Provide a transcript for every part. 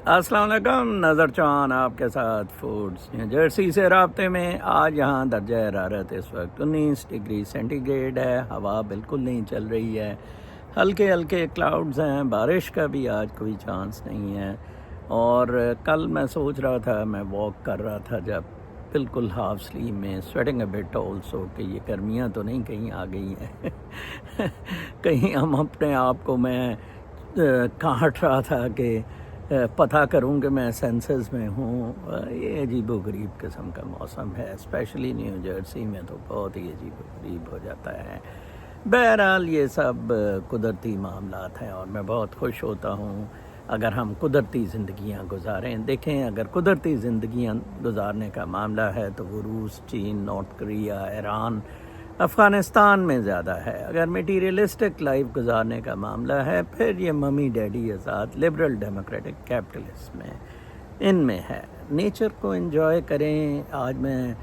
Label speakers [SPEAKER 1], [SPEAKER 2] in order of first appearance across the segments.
[SPEAKER 1] السلام علیکم، نظر چوہان آپ کے ساتھ فوڈز نیو جرسی سے رابطے میں۔ آج یہاں درجہ حرارت اس وقت 19 ڈگری سینٹی گریڈ ہے، ہوا بالکل نہیں چل رہی ہے، ہلکے ہلکے کلاؤڈز ہیں، بارش کا بھی آج کوئی چانس نہیں ہے۔ اور کل میں سوچ رہا تھا، میں واک کر رہا تھا جب بالکل ہاف سلیو میں، سویٹنگ اے بٹ آلسو، کہ یہ گرمیاں تو نہیں کہیں آ گئی ہیں کہیں ہم اپنے آپ کو، میں کاٹ رہا تھا کہ پتہ کروں کہ میں سینسز میں ہوں۔ یہ عجیب و غریب قسم کا موسم ہے، اسپیشلی نیو جرسی میں تو بہت ہی عجیب و غریب ہو جاتا ہے۔ بہرحال یہ سب قدرتی معاملات ہیں اور میں بہت خوش ہوتا ہوں اگر ہم قدرتی زندگیاں گزاریں۔ دیکھیں، اگر قدرتی زندگیاں گزارنے کا معاملہ ہے تو وہ روس، چین، نارتھ کوریا، ایران، افغانستان میں زیادہ ہے۔ اگر میٹیریلسٹک لائف گزارنے کا معاملہ ہے، پھر یہ ممی ڈیڈی آزاد لبرل ڈیموکریٹک کیپٹلسٹ میں، ان میں ہے۔ نیچر کو انجوائے کریں۔ آج میں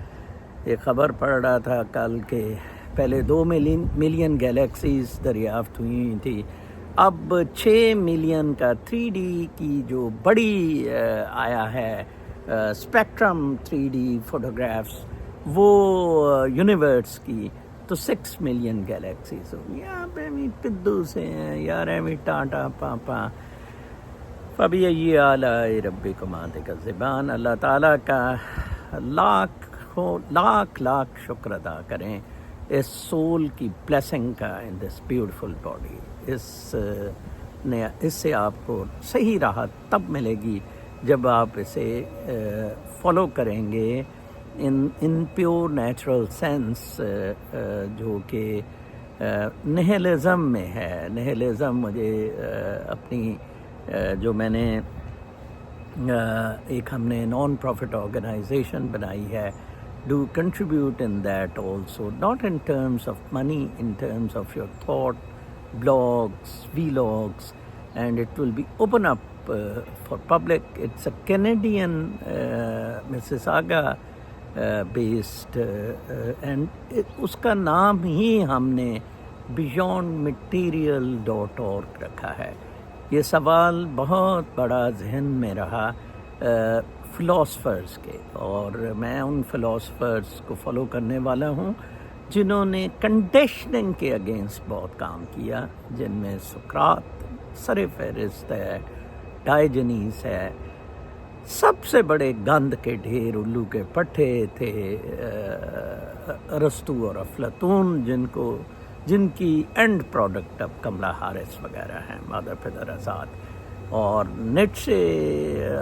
[SPEAKER 1] ایک خبر پڑھ رہا تھا کل کہ پہلے 2 ملین گیلیکسیز دریافت ہوئی تھی، اب 6 ملین کا 3D کی جو بڑی آیا ہے اسپیکٹرم 3D فوٹوگرافس، وہ یونیورس کی، تو 6 ملین گیلیکسیز ہو گئی۔ یہاں پہ بھی پدو سے ہیں یار، بھی ٹاٹا پاپا فبأي آلاء ربكما تكذبان۔ اللہ تعالیٰ کا لاکھ شکر ادا کریں اس سول کی بلیسنگ کا، ان دس بیوٹیفل باڈی۔ اس سے آپ کو صحیح راحت تب ملے گی جب آپ اسے فالو کریں گے ان پیور نیچرل سینس، جو کہ نہیلزم میں ہے۔ نہیلزم مجھے اپنی جو میں نے ایک ہم نے نان پروفٹ آرگنائزیشن بنائی ہے، do contribute in that also, not in terms of money, in terms of your thought, blogs, vlogs, and it will be open up for public. It's a Canadian Mississauga based, and اس کا نام ہی ہم نے beyondmaterial.org رکھا ہے۔ یہ سوال بہت بڑا ذہن میں رہا فلاسفرز کے، اور میں ان فلاسفرز کو فالو کرنے والا ہوں جنہوں نے کنڈیشننگ کے اگینسٹ بہت کام کیا، جن میں سقراط سر فہرست ہے، ڈائیجنیس ہے، سب سے بڑے گند کے ڈھیر الو کے پٹھے تھے ارسطو اور افلاطون، جن کی اینڈ پروڈکٹ اب کملا ہارس وغیرہ ہیں، مادر پدر آزاد۔ اور نیٹشے،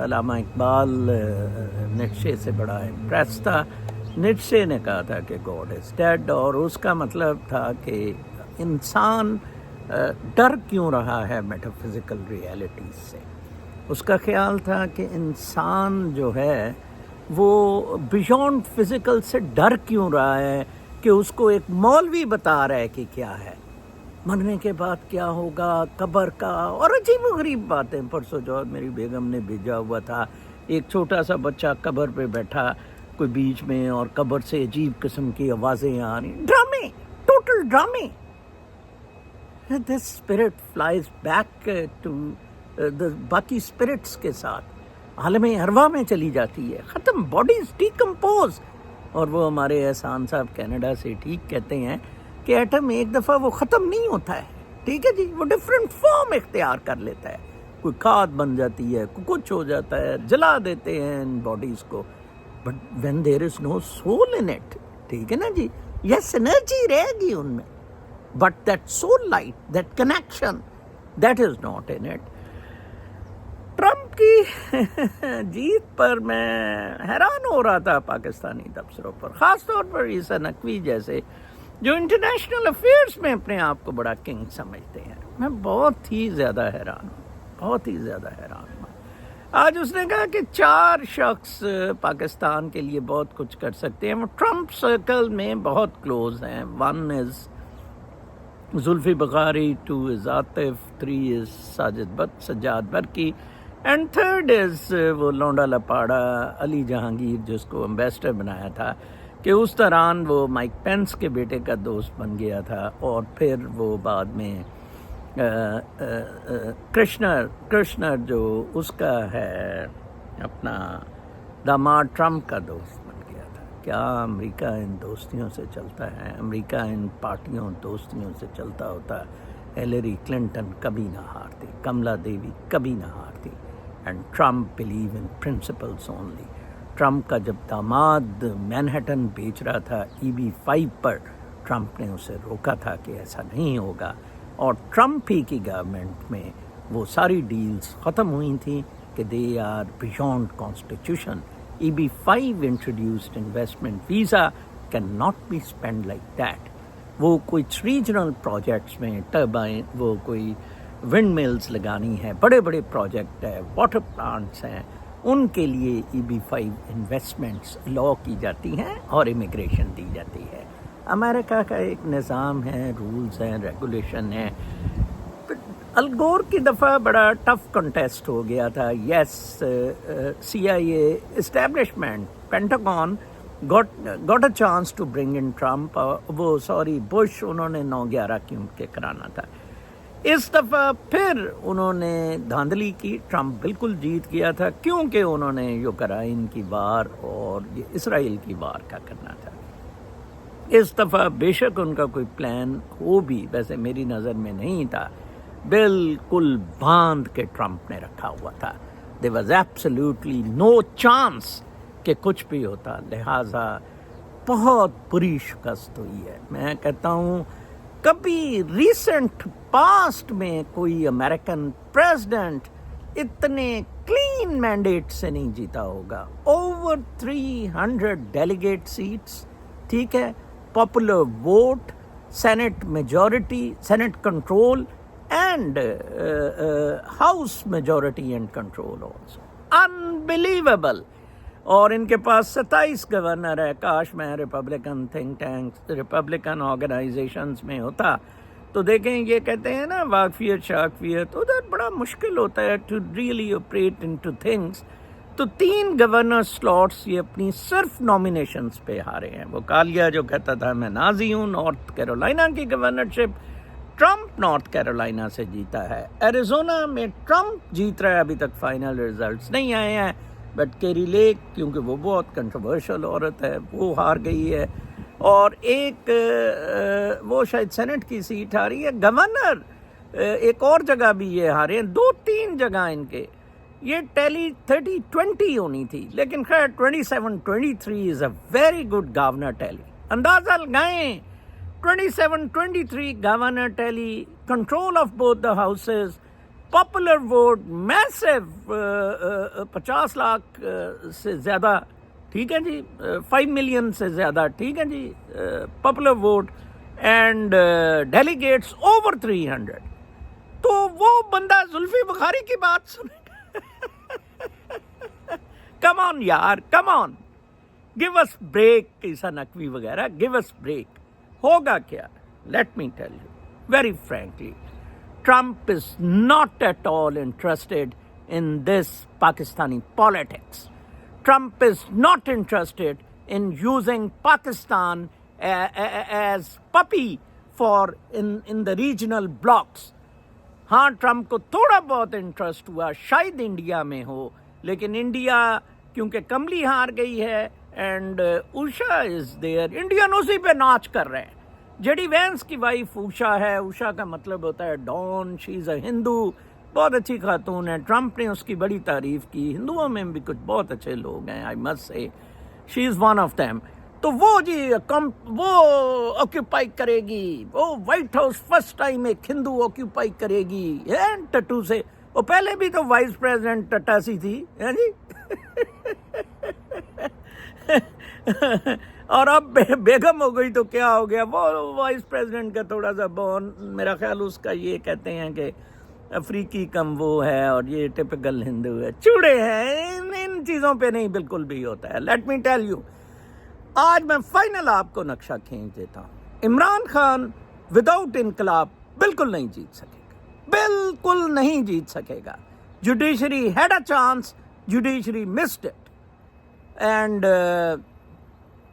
[SPEAKER 1] علامہ اقبال نیٹشے سے بڑا امپریس تھا۔ نیٹشے نے کہا تھا کہ گاڈ از ڈیڈ، اور اس کا مطلب تھا کہ انسان ڈر کیوں رہا ہے میٹافزیکل ریئلٹیز سے۔ اس کا خیال تھا کہ انسان جو ہے وہ بیونڈ فزیکل سے ڈر کیوں رہا ہے، کہ اس کو ایک مولوی بتا رہا ہے کہ کیا ہے، مرنے کے بعد کیا ہوگا، قبر کا، اور عجیب و غریب باتیں۔ پرسوں چوتھ میری بیگم نے بھیجا ہوا تھا، ایک چھوٹا سا بچہ قبر پہ بیٹھا کوئی بیچ میں، اور قبر سے عجیب قسم کی آوازیں آ رہی، ڈرامے، ٹوٹل ڈرامے۔ This spirit flies back to باقی اسپرٹس کے ساتھ عالم ارواح میں چلی جاتی ہے، ختم، باڈیز ڈیکمپوز۔ اور وہ ہمارے احسان صاحب کینیڈا سے ٹھیک کہتے ہیں کہ ایٹم ایک دفعہ وہ ختم نہیں ہوتا ہے، ٹھیک ہے جی، وہ ڈفرینٹ فارم اختیار کر لیتا ہے، کوئی کھاد بن جاتی ہے، کوئی کچھ ہو جاتا ہے، جلا دیتے ہیں ان باڈیز کو، but when there is no soul in it, ٹھیک ہے نا جی، یس انرجی رہے گی ان میں، but that soul light, that connection, that is not in it. Trump کی جیت پر میں حیران ہو رہا تھا پاکستانی تبصروں پر، خاص طور پر عیسیٰ نقوی جیسے جو انٹرنیشنل افیئرس میں اپنے آپ کو بڑا کنگ سمجھتے ہیں۔ میں بہت ہی زیادہ حیران ہوں۔ آج اس نے کہا کہ 4 شخص پاکستان کے لیے بہت کچھ کر سکتے ہیں، وہ ٹرمپ سرکل میں بہت کلوز ہیں۔ 1 از زلفی بخاری، 2 از عاطف، 3 از سجاد برکی، اینڈ 3rd از وہ لونڈا لپاڑا علی جہانگیر، جس کو امبیسڈر بنایا تھا، کہ اس دوران وہ مائک پینس کے بیٹے کا دوست بن گیا تھا، اور پھر وہ بعد میں کرشنر جو اس کا ہے اپنا داماد ٹرمپ کا دوست بن گیا تھا. کیا امریکہ ان دوستیوں سے چلتا ہے؟ امریکہ ان پارٹیوں دوستیوں سے چلتا ہوتا. ہیلری کلنٹن کبھی نہ ہارتی, کملا دیوی کبھی نہ ہارتی. And Trump believe in principles only. Trump کا جب داماد مینہٹن بیچ رہا تھا EB5 پر, ٹرمپ نے اسے روکا تھا کہ ایسا نہیں ہوگا, اور ٹرمپ ہی کی گورنمنٹ میں وہ ساری ڈیلز ختم ہوئی تھیں کہ they are beyond constitution. EB5 introduced investment visa can not be spend like that. وہ کوئی ریجنل پروجیکٹس میں ٹربائن, وہ کوئی ونڈ ملز لگانی ہے, بڑے بڑے پروجیکٹ ہے, واٹر پلانٹس ہیں, ان کے لیے EB5 انویسٹمنٹس لا کی جاتی ہیں اور امیگریشن دی جاتی ہے. امریکہ کا ایک نظام ہے, رولز ہیں, ریگولیشن ہے. الگور کی دفعہ بڑا ٹف کنٹیسٹ ہو گیا تھا. یس, CIA establishment, Pentagon got a chance to bring in Trump. Bush انہوں نے 9/11 کیوں کے کرانا تھا. اس دفعہ پھر انہوں نے دھاندلی کی, ٹرمپ بالکل جیت گیا تھا کیونکہ انہوں نے یوکرائن کی وار اور یہ اسرائیل کی وار کا کرنا تھا. اس دفعہ بے شک ان کا کوئی پلان ہو بھی, ویسے میری نظر میں نہیں تھا, بالکل باندھ کے ٹرمپ نے رکھا ہوا تھا. there was absolutely no chance کہ کچھ بھی ہوتا. لہٰذا بہت بری شکست ہوئی ہے. میں کہتا ہوں کبھی ریسنٹ پاسٹ میں کوئی امریکن پریزیڈنٹ اتنے کلین مینڈیٹ سے نہیں جیتا ہوگا. اوور 300 ڈیلیگیٹ سیٹس, ٹھیک ہے, popular vote, senate majority, senate control and house majority and control also. Unbelievable. اور ان کے پاس 27 گورنر ہے. کاش میں republican think tanks, republican organisations میں ہوتا تو دیکھیں, یہ کہتے ہیں نا واقفیت شاکفیت, ادھر بڑا مشکل ہوتا ہے to really operate in two things. تو 3 گورنر سلاٹس یہ اپنی صرف نامینیشنز پہ ہارے ہیں. وہ کالیا جو کہتا تھا میں نازی ہوں, نارتھ کیرولینا کی گورنرشپ ٹرمپ نارتھ کیرولینا سے جیتا ہے. ایریزونا میں ٹرمپ جیت رہا ہے, ابھی تک فائنل ریزلٹس نہیں آئے ہیں, بٹ کیری لیک کیونکہ وہ بہت کنٹروورشل عورت ہے وہ ہار گئی ہے. اور ایک وہ شاید سینٹ کی سیٹ ہاری ہے. گورنر ایک اور جگہ بھی یہ ہارے ہیں, 2-3 جگہ ان کے. یہ ٹیلی 30-20 ہونی تھی, لیکن خیر 27-23 is a very good governor tally. اندازہ لگائیں 27-23 governor tally, control of both the houses, popular vote میسو 50 لاکھ سے زیادہ, ٹھیک ہے جی, 5 ملین سے زیادہ, ٹھیک ہے جی, popular vote and delegates over 300. تو وہ بندہ زلفی بخاری کی بات سنے. کم آن یار, کم آن, گیو اس بریک. عیسیٰ نقوی وغیرہ, گیو اس بریک. ہوگا کیا؟ Let me tell you very frankly, Trump is not at all interested in this Pakistani politics. Trump is not interested in using Pakistan as puppy for in the regional blocks. ہاں, Trump کو تھوڑا بہت interest ہوا شاید India میں ہو, لیکن India کیونکہ کملی ہار گئی ہے and Usha is there, Indian اسی پہ ناچ کر رہے ہیں. جیڈی وینس کی وائف اوشا ہے. اوشا کا مطلب ہوتا ہے ڈان, شی از اے ہندو, بہت اچھی خاتون ہے. ٹرمپ نے اس کی بڑی تعریف کی. ہندوؤں میں بھی کچھ بہت اچھے لوگ ہیں, آئی مسٹ سے, شی از ون آف دیم. تو وہ جی وہ آکیوپائی کرے گی, وہ وائٹ ہاؤس فرسٹ ٹائم ایک ہندو آکیوپائی کرے گی ٹٹو سے. وہ پہلے بھی تو وائس پریزیڈنٹ ٹٹا سی تھی جی. اور اب بیگم ہو گئی تو کیا ہو گیا. وہ وائس پریزیڈنٹ کا تھوڑا سا بون, میرا خیال اس کا یہ کہتے ہیں کہ افریقی کم وہ ہے اور یہ ٹپکل ہندو ہے, چوڑے ہیں, ان چیزوں پہ نہیں بالکل بھی ہوتا ہے. لیٹ می ٹیل یو, آج میں فائنل آپ کو نقشہ کھینچ دیتا ہوں. عمران خان وداؤٹ انقلاب بالکل نہیں جیت سکے گا, بالکل نہیں جیت سکے گا. Judiciary had a chance, judiciary missed it, and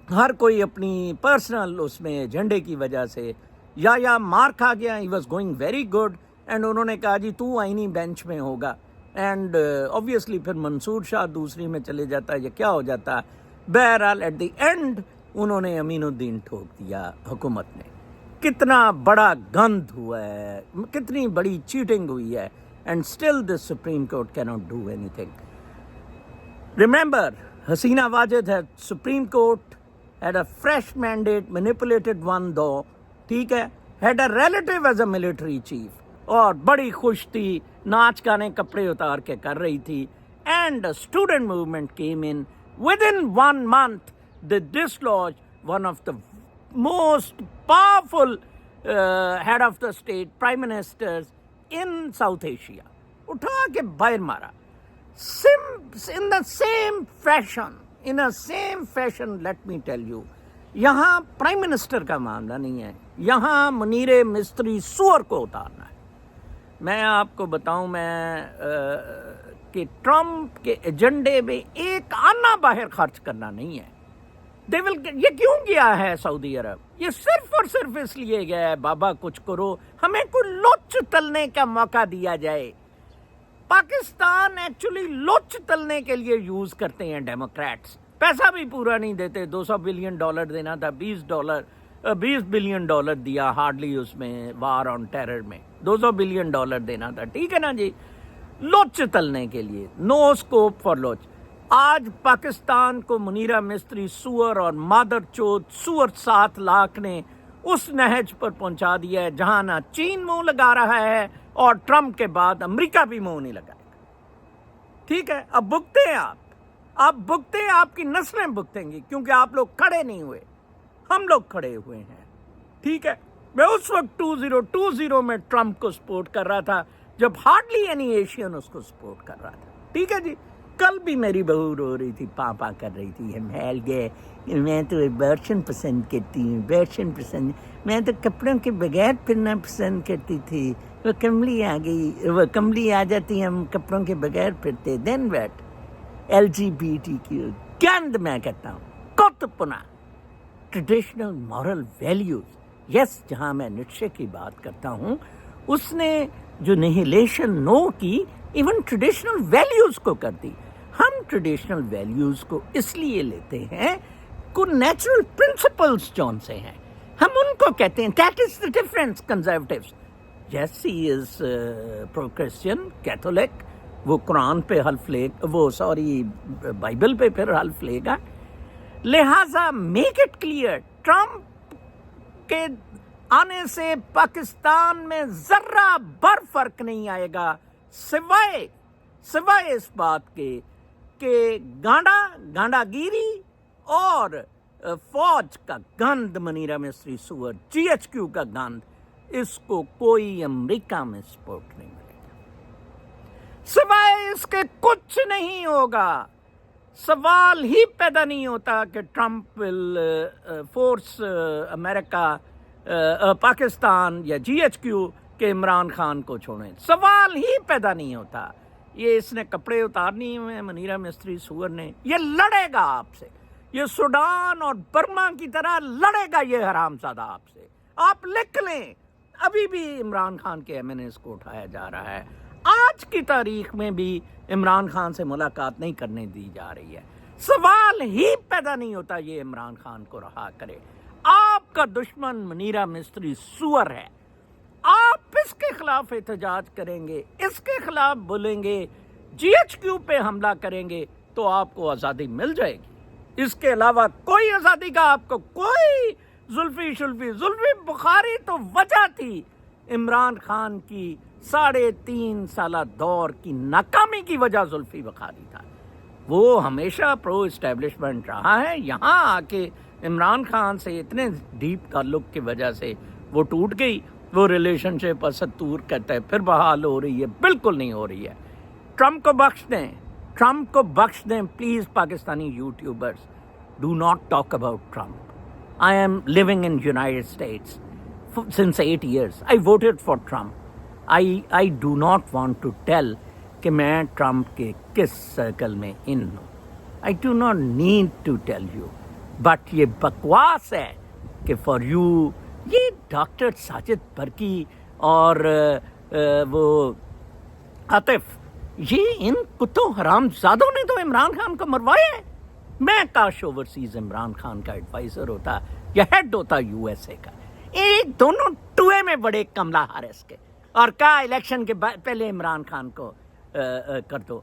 [SPEAKER 1] ہر کوئی اپنی پرسنل اس میں ایجنڈے کی وجہ سے یا مار کھا گیا. He was going very good, and انہوں نے کہا جی تو آئینی بینچ میں ہوگا, اینڈ آبویسلی پھر منصور شاہ دوسری میں چلے جاتا یا کیا ہو جاتا. بہرحال ایٹ دی اینڈ انہوں نے امین الدین ٹھوک دیا حکومت نے. کتنا بڑا گند ہوا ہے, کتنی بڑی چیٹنگ ہوئی ہے, and still this supreme court کی not do anything. Remember, Hasina Wajed ہے supreme court had a fresh mandate, manipulated one though, ٹھیک ہے, had a relative as a military chief, اور بڑی خوش تھی, ناچ گانے کپڑے اتار کے کر رہی تھی, and a student movement came in. Within 1 month they dislodged one of the most powerful head of the state, prime ministers in South Asia. اٹھا کے باہر مارا. In the same fashion, let me tell you, یہاں prime minister کا معاملہ نہیں ہے, یہاں منیر مستری سور کو اتارنا ہے. میں آپ کو بتاؤں کہ ٹرمپ کے ایجنڈے میں ایک آنا باہر خرچ کرنا نہیں ہے. یہ کیوں گیا ہے سعودی عرب؟ یہ صرف اور صرف اس لیے گیا ہے بابا کچھ کرو, ہمیں کوئی لوچ تلنے کا موقع دیا جائے. پاکستان ایکچولی لوچ تلنے کے لیے یوز کرتے ہیں ڈیموکریٹس. پیسہ بھی پورا نہیں دیتے, $200 بلین دینا تھا, $20 بلین دیا ہارڈلی اس میں وار آن ٹیرر میں, $200 بلین دینا تھا, ٹھیک ہے نا جی, لوچ تلنے کے لیے. نو اسکوپ فار لوچ. آج پاکستان کو منیرہ مستری سور اور مادر چوت سور 7 لاکھ نے اس نہج پر پہنچا دیا ہے جہاں نہ چین منہ لگا رہا ہے اور ٹرمپ کے بعد امریکہ بھی منہ نہیں لگائے گا. ٹھیک ہے, اب بھگتے ہیں آپ بھگتے ہیں, آپ کی نسلیں بھگتیں گی, کیونکہ آپ لوگ کھڑے نہیں ہوئے, ہم لوگ کھڑے ہوئے ہیں. ٹھیک ہے, میں اس وقت 2020 میں ٹرمپ کو سپورٹ کر رہا تھا جب ہارڈلی اینی ایشین اس کو سپورٹ کر رہا تھا. ٹھیک ہے جی, کل بھی میری بہو رو رہی تھی, پاپا کر رہی تھی, ہم ہیل گئے, میں تو ورشن پسند کرتی ہوں, ورشن پسند, میں تو کپڑوں کے بغیر پھرنا پسند کرتی تھی, وہ کملی آ گئی, وہ کملی آ جاتی, ہم کپڑوں کے بغیر پھرتے. دین ویٹ LGBTQ گند. میں کہتا ہوں کت پنا ٹریڈیشنل مورل ویلیوز. یس, جہاں میں نیٹشے کی بات کرتا ہوں, اس نے جو نہیلیشن نو کی ایون ٹریڈیشنل ویلیوز کو کر دی. ہم ٹریڈیشنل ویلیوز کو اس لیے لیتے ہیں کو نیچرل پرنسپلز جون سے ہیں, ہم ان کو کہتے ہیں. That is the difference. Conservatives, yes he is pro Christian Catholic, وہ قرآن پہ حلف لے, وہ سوری بائبل پہ پھر حلف لے گا. لہٰذا میک اٹ کلیئر, ٹرمپ کے آنے سے پاکستان میں ذرہ بر فرق نہیں آئے گا, سوائے اس بات کے کہ گانڈا گیری اور فوج کا گند, منیرہ مستری سور, GHQ کا گند, اس کو کوئی امریکہ میں سپورٹ نہیں ملے گا. سوائے اس کے کچھ نہیں ہوگا. سوال ہی پیدا نہیں ہوتا کہ ٹرمپ ول فورس امریکہ پاکستان یا GHQ کہ عمران خان کو چھوڑیں. سوال ہی پیدا نہیں ہوتا. یہ اس نے کپڑے اتارنی ہوئے منیرہ مستری سور نے, یہ لڑے گا آپ سے, یہ سوڈان اور برما کی طرح لڑے گا یہ حرامزادہ آپ سے. آپ لکھ لیں, ابھی بھی عمران خان کے MNAs کو اٹھایا جا رہا ہے. آج کی تاریخ میں بھی عمران خان سے ملاقات نہیں کرنے دی جا رہی ہے. سوال ہی پیدا نہیں ہوتا یہ عمران خان کو رہا کرے. آپ کا دشمن منیرہ مستری سور ہے. آپ اس کے خلاف احتجاج کریں گے, اس کے خلاف بولیں گے, GHQ پہ حملہ کریں گے تو آپ کو آزادی مل جائے گی. اس کے علاوہ کوئی آزادی کا آپ کو کوئی زلفی بخاری تو وجہ تھی عمران خان کی 3.5 سالہ دور کی ناکامی کی وجہ زلفی بخاری تھا. وہ ہمیشہ پرو اسٹیبلشمنٹ رہا ہے. یہاں آ کے عمران خان سے اتنے ڈیپ تعلق کی وجہ سے وہ ٹوٹ گئی. وہ ریلیشن شپ اسطور کہتا ہے پھر بحال ہو رہی ہے, بالکل نہیں ہو رہی ہے. ٹرمپ کو بخش دیں please. Pakistani YouTubers, do not talk about Trump. I am living in United States since 8 years. I voted for Trump. I do not want to tell کہ میں ٹرمپ کے کس سرکل میں ان ہوں. I do not need to tell you. But یہ بکواس ہے کہ for you یہ ڈاکٹر ساجد برقی اور وہ عاطف, یہ ان کتوں حرام زادوں نے تو عمران خان کو مروایا ہے. میں کاش اوورسیز عمران خان کا ایڈوائزر ہوتا یا ہیڈ ہوتا یو ایس اے کا. ایک دونوں ٹوئے میں بڑے کملا ہارس کے, اور کہا الیکشن کے پہلے عمران خان کو کر دو.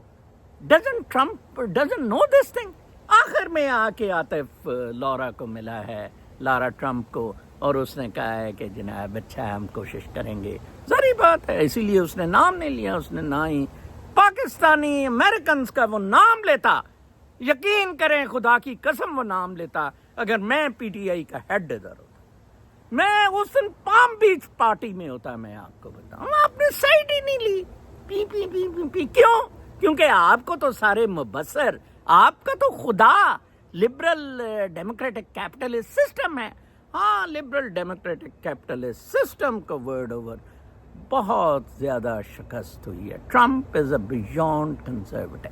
[SPEAKER 1] Trump doesn't know this thing. آخر میں آ کے عاطف لورا کو ملا ہے, لارا ٹرمپ کو, اور اس نے کہا ہے کہ جناب اچھا ہم کوشش کریں گے. ظاہری بات ہے, اسی لیے اس نے نام نہیں لیا. اس نے نہ ہی پاکستانی امریکنز کا وہ نام لیتا, یقین کریں خدا کی قسم وہ نام لیتا, اگر میں پی ٹی آئی کا ہیڈ ادھر ہوتا, میں اس دن پام بیچ پارٹی میں ہوتا. میں آپ کو بتاؤں, آپ نے سائڈ ہی نہیں لی. پی پی پی پی پی کیوں؟ کیونکہ آپ کو تو سارے مبصر, آپ کا تو خدا لبرل ڈیموکریٹک کیپٹلسٹ سسٹم ہے. ہاں, لبرل ڈیموکریٹک کیپٹلسٹ سسٹم کو ورڈ اوور بہت زیادہ شکست ہوئی ہے. ٹرمپ از اے بیونڈ کنزرویٹو.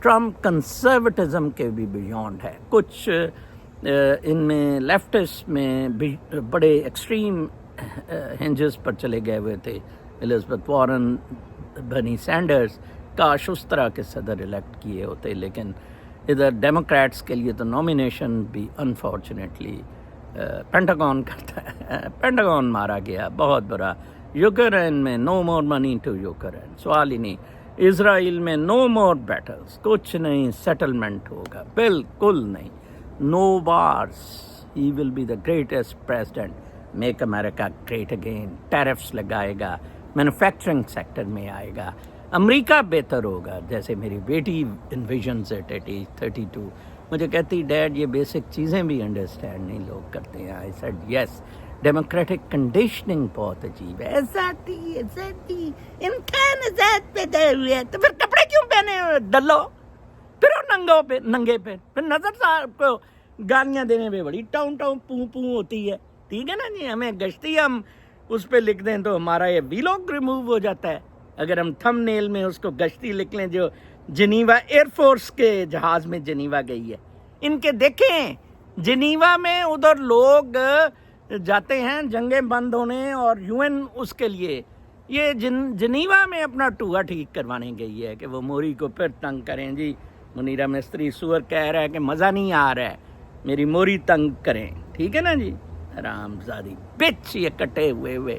[SPEAKER 1] ٹرمپ کنزرویٹزم کے بھی بیونڈ ہے. کچھ ان میں لیفٹسٹ میں بڑے ایکسٹریم ہنجز پر چلے گئے ہوئے تھے. الزبتھ وارن, برنی سینڈرز, کاش اس طرح کے صدر الیکٹ کیے ہوتے. لیکن ادھر ڈیموکریٹس کے لیے تو نامینیشن بھی انفارچونیٹلی پینٹاگون کرتا ہے. پینٹاگون مارا گیا, بہت برا. یوکرین میں نو مور منی ٹو یوکرین, سوال ہی نہیں. اسرائیل میں نو مور بیٹلز, کچھ نہیں. سیٹلمنٹ ہوگا, بالکل نہیں. No wars. He will be the greatest president. Make America great again. Tariffs لگائے گا, مینوفیکچرنگ سیکٹر میں آئے گا. امریکہ بہتر ہوگا. جیسے میری بیٹی انویژنز ایٹ ایج 32 مجھے کہتی, ڈیڈ یہ بیسک چیزیں بھی انڈرسٹینڈ نہیں لوگ کرتے ہیں. I said yes, democratic conditioning بہت عجیب ہے. ایزادی امکان آزاد پیدا ہوئے تو پھر کپڑے کیوں پہنے ڈلو, پھر ننگے پہ پھر نظر صاحب کو گالیاں دینے پہ بڑی ٹاؤں پوں پوں ہوتی ہے. ٹھیک ہے نا جی, ہمیں گشتی ہم اس پہ لکھ دیں تو ہمارا یہ ویلاگ ریموو ہو جاتا ہے. اگر ہم تھم نیل میں اس کو گشتی لکھ لیں, جو جنیوا ایئر فورس کے جہاز میں جنیوا گئی ہے, ان کے دیکھیں جنیوا میں ادھر لوگ جاتے ہیں جنگیں بند ہونے, اور یو این اس کے لیے یہ جنیوا میں اپنا ٹوہا ٹھیک کروانے گئی ہے کہ وہ موری کو پھر تنگ کریں. جی منیرہ مستری سور کہہ رہا ہے کہ مزہ نہیں آ رہا ہے, میری موری تنگ کریں. ٹھیک ہے نا جی, حرام زادی بچ, یہ کٹے ہوئے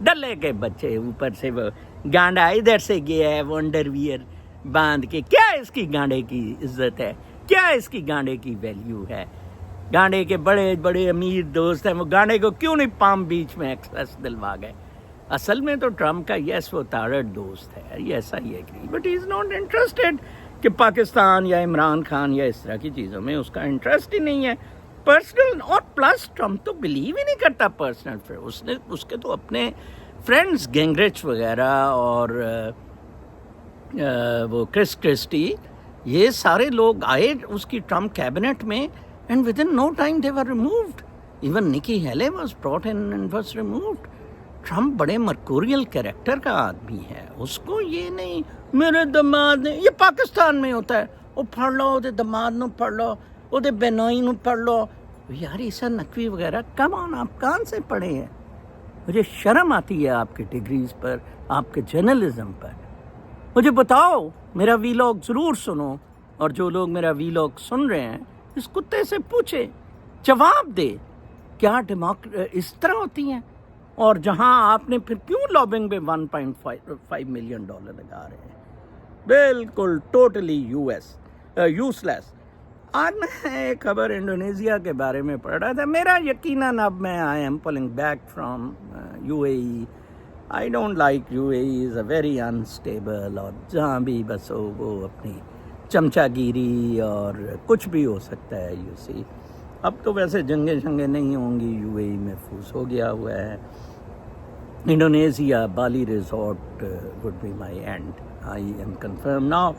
[SPEAKER 1] ڈلے کے بچے, اوپر سے وہ گانڈا ادھر سے گیا ہے وہ انڈر ویئر باندھ کے. کیا اس کی گانڈے کی عزت ہے, کیا اس کی گانڈے کی ویلیو ہے؟ گانڈے کے بڑے بڑے امیر دوست ہیں, وہ گانڈے کو کیوں نہیں پام بیچ میں ایکسپریس دلوا گئے؟ اصل میں تو ٹرمپ کا یس وہ تارڑ دوست ہے, یہ ایسا ہی ہے, but he is not interested کہ پاکستان یا عمران خان یا اس طرح کی چیزوں میں اس کا انٹرسٹ ہی نہیں ہے پرسنل. اور پلس ٹرمپ تو بلیو ہی نہیں کرتا پرسنل. اس کے تو اپنے فرینڈز گینگریچ وغیرہ اور وہ کرس کرسٹی, یہ سارے لوگ آئے اس کی ٹرمپ کیبنٹ میں, and within no time they were removed. Even Nikki Haley was brought in and was removed. Trump بڑے مرکوریل کیریکٹر کا آدمی ہے, اس کو یہ نہیں میرے دماد نے, یہ پاکستان میں ہوتا ہے, وہ پڑھ لو وہ دماد نو پڑھ لو, وہ بینوئی نو پڑھ لو. یار عیسیٰ نقوی وغیرہ کم آن, آپ کہاں سے پڑھے ہیں؟ مجھے شرم آتی ہے آپ کی ڈگریز پر, آپ کے جرنلزم پر. مجھے بتاؤ, میرا ویلاگ ضرور سنو, اور جو لوگ میرا ویلاگ سن رہے ہیں اس کتے سے پوچھے, جواب دے, کیا اس طرح ہوتی ہیں؟ اور جہاں آپ نے پھر کیوں لابنگ پہ $1.5 ملین لگا رہے ہیں؟ بالکل ٹوٹلی یوز لیس. آج میں ایک خبر انڈونیزیا کے بارے میں پڑھ رہا تھا. میرا یقیناً اب میں آئی ایم پلنگ back from UAE. I don't like UAE, is a very unstable, اور جہاں بھی بس وہ اپنی چمچا گیری اور کچھ بھی ہو سکتا ہے. یو سی, اب تو ویسے جنگیں نہیں ہوں گی, UAE محفوظ ہو گیا ہوا ہے. Indonesia Bali resort would be my end, I am confirm now.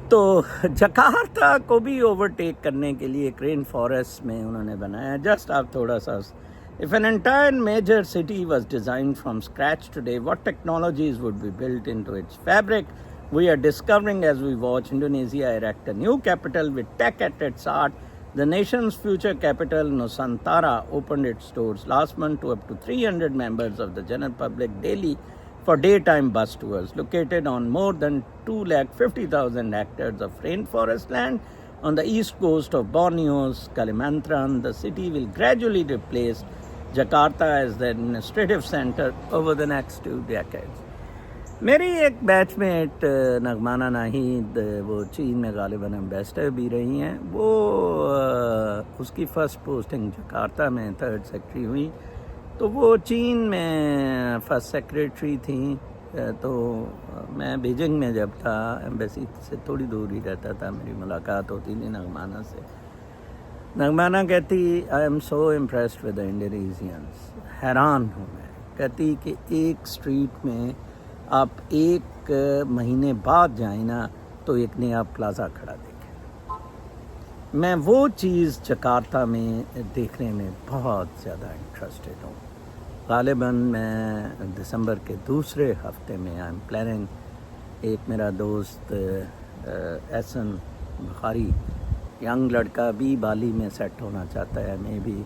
[SPEAKER 1] تو جکارتا کو بھی اوورٹیک کرنے کے لیے رین فارسٹ میں انہوں نے بنایا. جسٹ آپ تھوڑا سا, if an entire major city was designed from scratch today, what technologies would be built into its fabric? We are discovering as we watch Indonesia erect a new capital with tech at its heart. The nation's future capital, Nusantara, opened its doors last month to up to 300 members of the general public daily, for daytime bus tours. Located on more than 250,000 hectares of rainforest land on the east coast of Borneo's Kalimantan, the city will gradually replace Jakarta as the administrative center over the next 2 decades. میری ایک بیچ meat نغمانہ Nahid وہ چین میں غالباً ambassador بھی رہی ہیں. وہ اس کی فرسٹ پوسٹنگ جکارتا میں 3rd سیکرٹری ہوئی, تو وہ چین میں فرسٹ سیکریٹری تھیں. تو میں بیجنگ میں جب تھا ایمبیسی سے تھوڑی دور ہی رہتا تھا, میری ملاقات ہوتی تھی نغمانہ سے. نغمانہ کہتی I am so impressed with the Indonesians, حیران ہوں میں. کہتی کہ ایک اسٹریٹ میں آپ 1 مہینے بعد جائیں نا تو ایک نیا پلازا کھڑا دیکھیں. میں وہ چیز جکارتا میں دیکھنے میں بہت زیادہ انٹرسٹڈ ہوں. غالباً میں دسمبر کے دوسرے ہفتے میں آئی ایم پلاننگ, ایک میرا دوست احسن بخاری ینگ لڑکا بھی بالی میں سیٹ ہونا چاہتا ہے, may be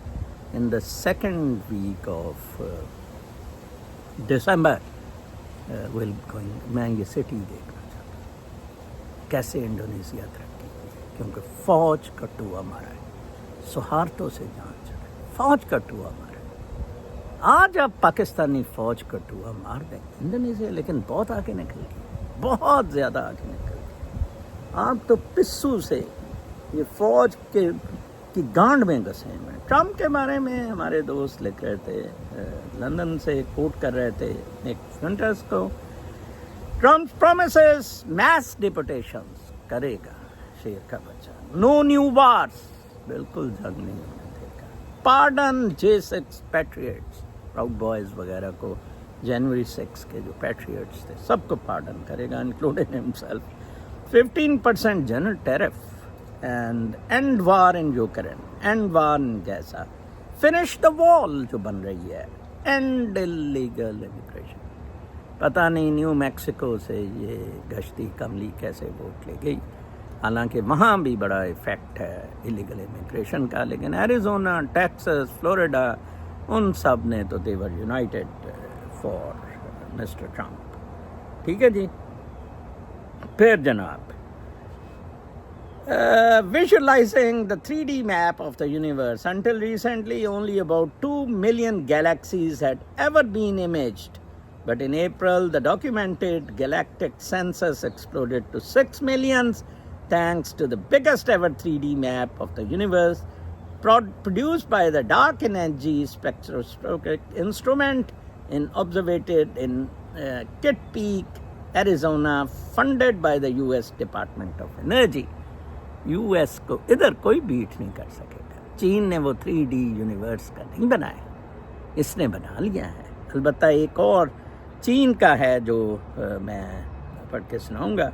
[SPEAKER 1] in the 2nd week of December will going. میں یہ سٹی دیکھنا چاہتا ہوں کیسے انڈونیشیا ترقی کی ہے, کیونکہ فوج کا ٹوا مارا ہے, سہارتوں سے جان چڑھا, فوج کا ٹوا مارا ہے. آج آپ پاکستانی فوج کا ٹوا مار دیں انڈونیشیا, لیکن بہت آگے نکل گئی, بہت زیادہ آگے نکل گئی. آپ تو پسو سے یہ فوج کی گانڈ میں گھسے ہوئے. ٹرمپ کے بارے میں ہمارے دوست لکھ رہے تھے, لندن سے کوٹ کر رہے تھے ایک ونٹرس کو, ٹرمپ پرومسز میس ڈپورٹیشنز کرے گا شیر کا بچہ, نو نیو وارس, بالکل جنگ نہیں ہونے دے گا, پارڈن J6 پیٹریٹس, پراؤڈ بوائز وغیرہ کو, جنوری 6 کے جو پیٹریٹس تھے سب کو پارڈن کرے گا including himself. 15% general tariff and end war in Ukraine, end war in Gaza, finish the wall جو بن رہی ہے, end illegal immigration. پتہ نہیں نیو میکسیکو سے یہ گشتی کملی کیسے ووٹ لے گئی, حالانکہ وہاں بھی بڑا افیکٹ ہے ایلیگل امیگریشن کا. لیکن ایریزونا, ٹیکسس, فلوریڈا, ان سب نے تو they were united for mister Trump. ٹھیک ہے جی. پھر جناب visualizing the 3D map of the universe. Until recently, only about 2 million galaxies had ever been imaged. But in April, the documented galactic census exploded to 6 million thanks to the biggest ever 3D map of the universe produced by the Dark Energy Spectroscopic Instrument observed in Kitt Peak, Arizona, funded by the US Department of Energy. U S کو ادھر کوئی bat نہیں کر سکے گا. چین نے وہ 3D universe کا نہیں بنایا, اس نے بنا لیا ہے. البتہ ایک اور چین کا ہے جو میں پڑھ کے سناؤں گا.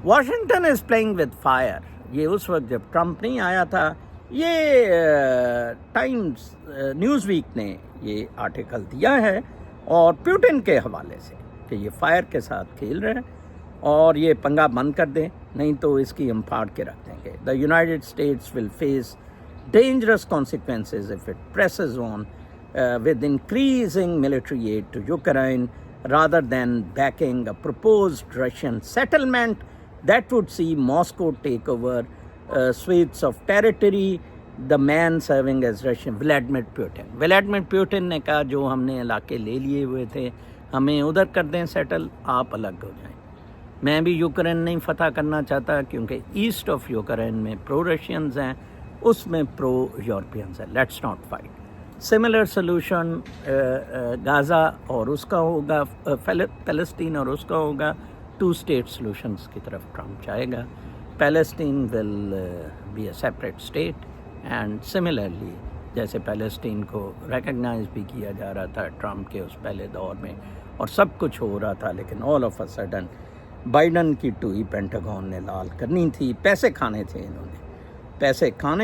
[SPEAKER 1] Washington is playing with fire. یہ اس وقت جب ٹرمپ نہیں آیا تھا. یہ ٹائمز نیوز ویک نے یہ آرٹیکل دیا ہے اور پیوٹن کے حوالے سے کہ یہ فائر کے ساتھ کھیل رہے ہیں اور یہ پنگا بند کر دیں, نہیں تو اس کی ہم پھاڑ کے رکھ دیں گے. The United States will face dangerous consequences if it presses on with increasing military aid to Ukraine rather than backing a proposed Russian settlement that would see Moscow take over swaths of territory. The man serving as Russian, Vladimir Putin نے کہا جو ہم نے علاقے لے لیے ہوئے تھے ہمیں ادھر کر دیں سیٹل, آپ الگ ہو جائیں. میں بھی یوکرین نہیں فتح کرنا چاہتا کیونکہ ایسٹ آف یوکرین میں پرو رشینز ہیں, اس میں پرو یورپینز ہیں. Let's not fight. Similar solution غازہ اور اس کا ہوگا, فلسطین اور اس کا ہوگا. 2 اسٹیٹ سلوشنز کی طرف ٹرمپ جائے گا. Palestine will be a separate state and similarly جیسے پیلسٹین کو ریکگنائز بھی کیا جا رہا تھا ٹرمپ کے اس پہلے دور میں اور سب کچھ ہو رہا تھا, لیکن all of a sudden Biden کی ٹوئی پینٹاگون نے لال کرنی تھی. پیسے کھانے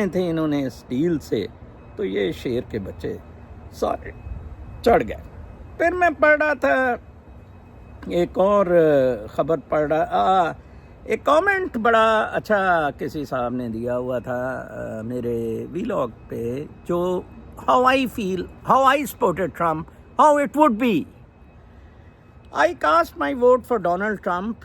[SPEAKER 1] تھے انہوں نے اس ڈیل سے, تو یہ شیر کے بچے سارے چڑھ گئے. پھر میں پڑھ رہا تھا ایک اور خبر پڑھ رہا, ایک کامنٹ بڑا اچھا کسی صاحب نے دیا ہوا تھا میرے ویلاگ پہ, جو how I feel, how I supported Trump, how it would be. I cast my vote for Donald Trump.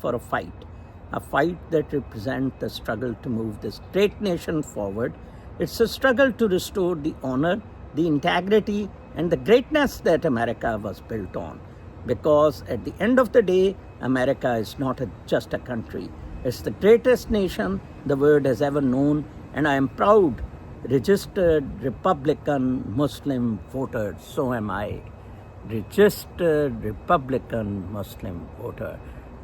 [SPEAKER 1] for a fight that represents the struggle to move this great nation forward. It's a struggle to restore the honor, the integrity, and the greatness that America was built on. Because at the end of the day, America is not just a country. It's the greatest nation the world has ever known, and I am proud registered Republican Muslim voter. So am I. Registered Republican Muslim voter.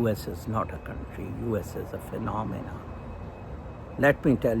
[SPEAKER 1] US is not a country. US is a phenomenon. Let me tell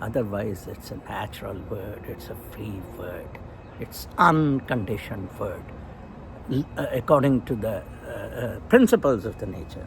[SPEAKER 1] Otherwise, it's a natural word, it's a free word, it's unconditioned word, according to the principles of the nature.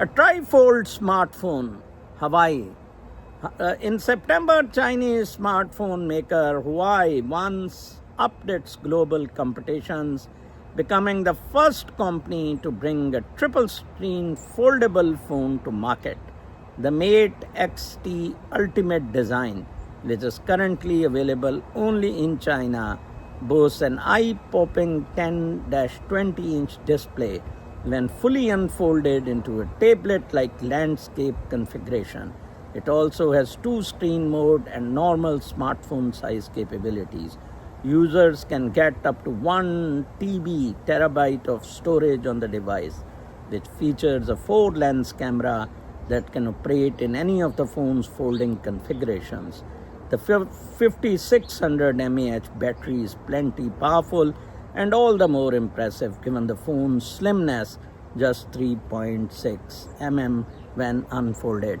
[SPEAKER 1] A trifold smartphone, Hawaii. In September, Chinese smartphone maker Dhuaa once upped its global competitions, becoming the first company to bring a triple-screen foldable phone to market. The Mate XT Ultimate design, which is currently available only in China, boasts an eye-popping 10-20-inch display when fully unfolded into a tablet-like landscape configuration. It also has 2-screen mode and normal smartphone size capabilities. Users can get up to 1 terabyte of storage on the device, which features a 4-lens camera that can operate in any of the phone's folding configurations. The 5600 mAh battery is plenty powerful and all the more impressive given the phone's slimness, just 3.6 mm when unfolded.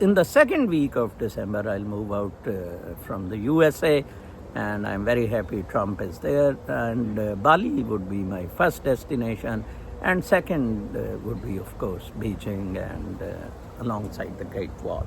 [SPEAKER 1] in the second week of December, I'll move out from the USA, and I'm very happy Trump is there, and Bali would be my first destination, and second would be of course Beijing and alongside the Great Wall.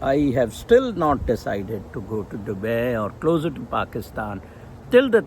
[SPEAKER 1] I have still not decided to go to Dubai or closer to Pakistan till the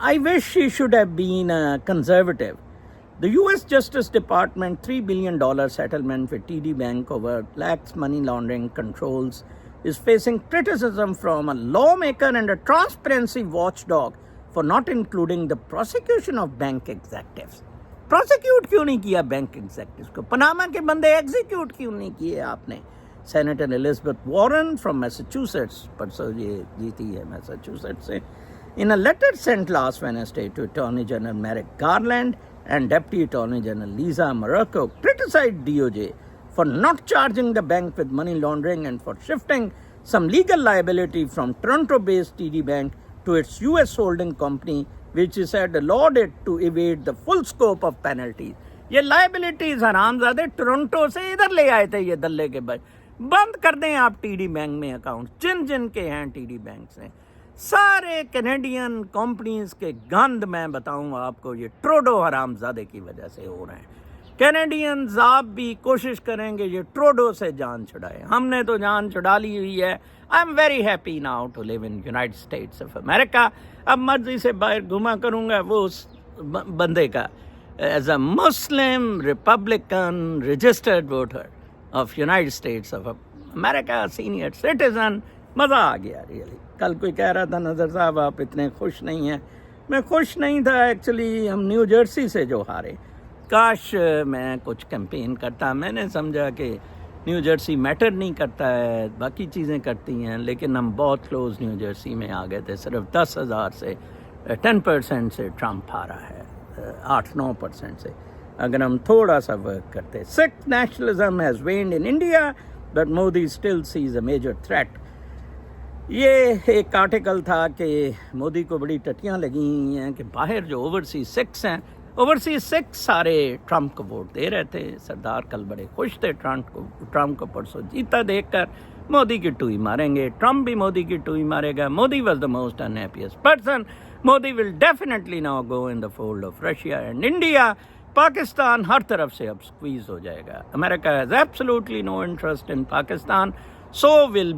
[SPEAKER 1] I wish she should have been conservative. The US Justice Department $3 billion settlement with TD Bank over lax money laundering controls is facing criticism from a lawmaker and a transparency watchdog for not including the prosecution of bank executives. Prosecute کیوں نہیں کیا bank executives کو؟ Panama کے بندے execute کیوں نہیں کیے آپ نے؟ سینیٹر ایلزبتھ وارن فرام میساچوسیٹس، پرسوں یہ جیتی ہے میساچوسیٹس سے، in a letter sent last Wednesday to Attorney General Merrick Garland and Deputy Attorney General Lisa Murkowski, criticized DOJ for not charging the bank with money laundering and for shifting some legal liability from Toronto-based TD Bank to its US holding company, which is said allowed it to evade the full scope of penalties. یہ liabilities حرام زادے Toronto سے ادھر لے آئے تھے یہ دلے کے بند کر دیں آپ ٹی ڈی بینک میں اکاؤنٹ، جن جن کے ہیں ٹی ڈی بینک سے سارے کینیڈین کمپنیز کے گند میں بتاؤں آپ کو یہ ٹروڈو حرام زادے کی وجہ سے ہو رہے ہیں۔ کینیڈینز آپ بھی کوشش کریں گے یہ ٹروڈو سے جان چھڑائے، ہم نے تو جان چھڑا لی ہوئی ہے۔ I am very happy now to live in United States of America. اب مرضی سے باہر گھما کروں گا وہ اس بندے کا as a Muslim Republican registered voter of United States of America, senior citizen. مزہ آ گیا ریئلی۔ کل کوئی کہہ رہا تھا نظر صاحب آپ اتنے خوش نہیں ہیں، میں خوش نہیں تھا ایکچولی، ہم نیو جرسی سے جو ہارے، کاش میں کچھ کیمپین کرتا۔ میں نے سمجھا کہ نیو جرسی میٹر نہیں کرتا ہے، باقی چیزیں کرتی ہیں، لیکن ہم بہت کلوز نیو جرسی میں آ گئے تھے، صرف 10,000 سے 10% سے ٹرمپ ہارا ہے، 8-9% سے۔ اگر ہم تھوڑا سا ورک کرتے۔ Sikh nationalism has waned in India but Modi still sees a major threat. یہ ایک آرٹیکل تھا کہ مودی کو بڑی ٹٹیاں لگی ہوئی ہیں کہ باہر جو اوورسیز سکھس ہیں، اوورسیز سکھ سارے ٹرمپ کو ووٹ دے رہے تھے۔ سردار کل بڑے خوش تھے ٹرمپ کو پرسوں جیتا دیکھ کر، مودی کی ٹوئی ماریں گے، ٹرمپ بھی مودی کی ٹوئی مارے گا۔ Modi was the most unhappiest person. Modi will definitely now go in the fold of Russia and India. Pakistan ہر طرف سے اب سکویز ہو جائے گا۔ America has absolutely no interest in Pakistan, so will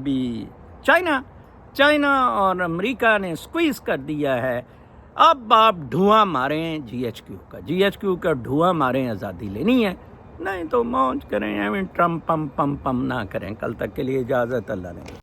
[SPEAKER 1] be China اور امریکہ نے سکویز کر دیا ہے۔ اب آپ دھواں ماریں جی ایچ کیو کا دھواں ماریں، آزادی لینی ہے، نہیں تو موج کریں، ٹرمپ پم نہ کریں۔ کل تک کے لیے اجازت، اللہ نے۔